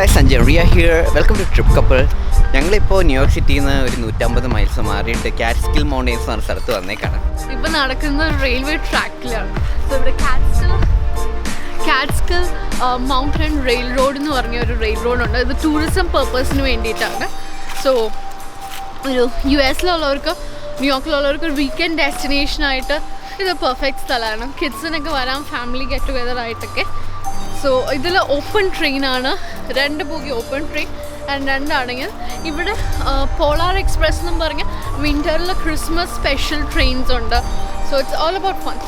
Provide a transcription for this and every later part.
guys, Sanjay. We are here. Welcome to Trip Couple. ഞങ്ങളിപ്പോൾ New York സിറ്റിയിൽ നിന്ന് ഒരു 150 മൈൽസ് മാറിയിട്ട് കാറ്റ്സ്കിൽ മൗണ്ടെയ്ൻസ് എന്ന സ്ഥലത്ത് വന്നേക്കാണ്. ഇപ്പം നടക്കുന്ന റെയിൽവേ ട്രാക്കിലാണ്. സോ ഇവിടെ കാറ്റ്സ്കിൽ മൗണ്ടൻ റെയിൽ റോഡ് എന്ന് പറഞ്ഞ ഒരു റെയിൽ റോഡുണ്ട്. ഇത് ടൂറിസം പർപ്പസിന് വേണ്ടിയിട്ടാണ്. സോ ഒരു US-ലുള്ളവർക്ക് ന്യൂയോർക്കിലുള്ളവർക്ക് ഒരു വീക്കെൻഡ് ഡെസ്റ്റിനേഷനായിട്ട് ഇത് പെർഫെക്റ്റ് സ്ഥലമാണ്. കിഡ്സിനൊക്കെ വരാം, ഫാമിലി ഗെറ്റ് ടുഗെദർ ആയിട്ടൊക്കെ. സോ ഇതിൽ ഓപ്പൺ ട്രെയിനാണ്, 2 ബോഗി ഓപ്പൺ ട്രെയിൻ ആൻഡ് 2 ആണെങ്കിൽ ഇവിടെ പോളാർ എക്സ്പ്രസ് എന്നും പറഞ്ഞ് വിൻ്ററിൽ ക്രിസ്മസ് സ്പെഷ്യൽ ട്രെയിൻസ് ഉണ്ട്. So it's all about fun.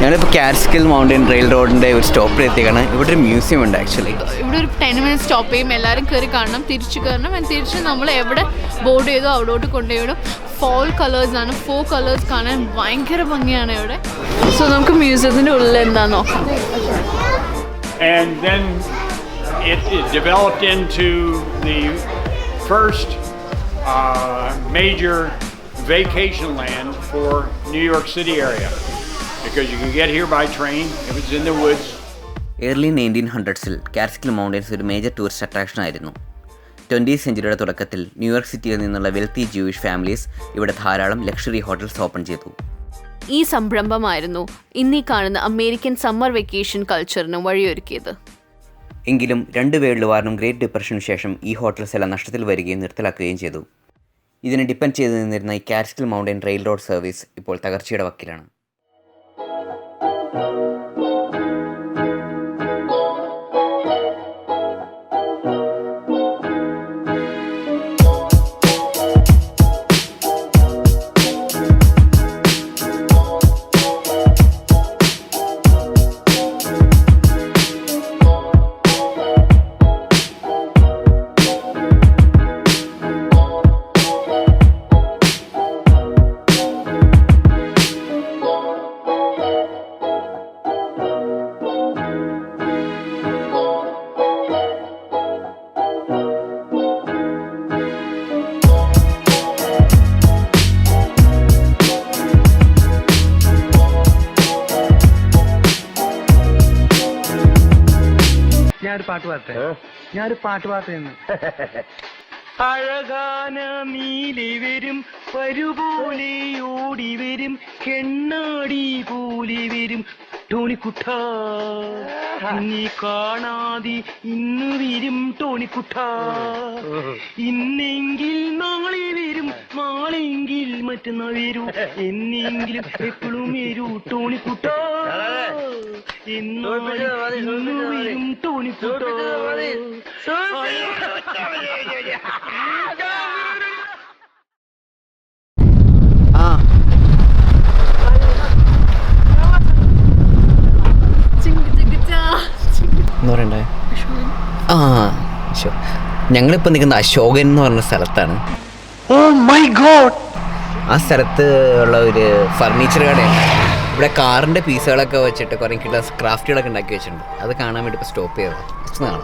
ഞങ്ങളിപ്പോൾ കാറ്റ്സ്കിൽ മൗണ്ടൻ റെയിൽ റോഡിൻ്റെ ഒരു സ്റ്റോപ്പിൽ എത്തിയാണ്. ഇവിടെ ഒരു മ്യൂസിയം ഉണ്ട്. ആക്ച്വലി ഇവിടെ ഒരു 10 മിനിറ്റ് സ്റ്റോപ്പ് ചെയ്യും. എല്ലാവരും കയറി കാണണം, തിരിച്ചു കയറണം. തിരിച്ച് നമ്മൾ എവിടെ ബോർഡ് ചെയ്തോ അവിടോട്ട് കൊണ്ടുപോയിടും. ഫോൾ കളേഴ്സാണ്, 4 കളേഴ്സ് കാണാൻ ഭയങ്കര ഭംഗിയാണ് ഇവിടെ. സോ നമുക്ക് മ്യൂസിയത്തിൻ്റെ ഉള്ളിൽ എന്താണെന്ന് നോക്കാം. And then it developed into the first major vacation land for New York City area. Because you can get here by train if it's in the woods. Early 1900s Catskill mountains ഒരു major tourist attraction ആയിരുന്നു. 20th സെഞ്ചുറിയുടെ തുടക്കത്തിൽ New York സിറ്റിയിൽ നിന്നുള്ള wealthy Jewish families ഇവിടെ ധാരാളം luxury hotels open ചെയ്തു. ഈ സംരംഭമായിരുന്നു ഇന്നീ കാണുന്ന അമേരിക്കൻ സമ്മർ വെക്കേഷൻ കൾച്ചറിന് വഴിയൊരുക്കിയത്. എങ്കിലും 2 വേൾഡ് വാറിനും ഗ്രേറ്റ് ഡിപ്രഷനും ശേഷം ഈ ഹോട്ടൽസ് എല്ലാം നഷ്ടത്തിൽ വരികയും നിർത്തലാക്കുകയും ചെയ്തു. ഇതിനെ ഡിപ്പെൻഡ് ചെയ്ത് നിന്നിരുന്ന ഈ കാറ്റ്സ്കിൽ മൗണ്ടൻ റെയിൽ റോഡ് സർവീസ് ഇപ്പോൾ തകർച്ചയുടെ വക്കിലാണ്. ഞാനൊരു പാട്ട് പാടുന്നു. അഴകാന നീലി വരും വരുപോലെ ഓടി വരും കെണ്ണാടി പൂലി വരും ടോണിക്കുട്ട നീ കാണാതെ ഇന്ന് വരും ടോണിക്കുട്ട ഇന്നെങ്കിൽ നാളെ വരും നാളെങ്കിൽ മറ്റന്നാൾ വരൂ എന്നെങ്കിലും എപ്പോഴും വരൂ ടോണിക്കുട്ട എന്നാലും ഇന്ന് വരും ടോണിക്കുട്ട എന്ന് പറയണ്ടേ ഞങ്ങളിപ്പോൾ നിൽക്കുന്ന അശോകൻ എന്ന് പറഞ്ഞ സ്ഥലത്താണ്. ആ സ്ഥലത്ത് ഉള്ള ഒരു ഫർണിച്ചർ കടയാണ്. ഇവിടെ കാറിൻ്റെ പീസുകളൊക്കെ വെച്ചിട്ട് കുറേ കിട്ടുന്ന ക്രാഫ്റ്റുകളൊക്കെ ഉണ്ടാക്കി വെച്ചിട്ടുണ്ട്. അത് കാണാൻ വേണ്ടി ഇപ്പോൾ സ്റ്റോപ്പ് ചെയ്തത്. കാണാം.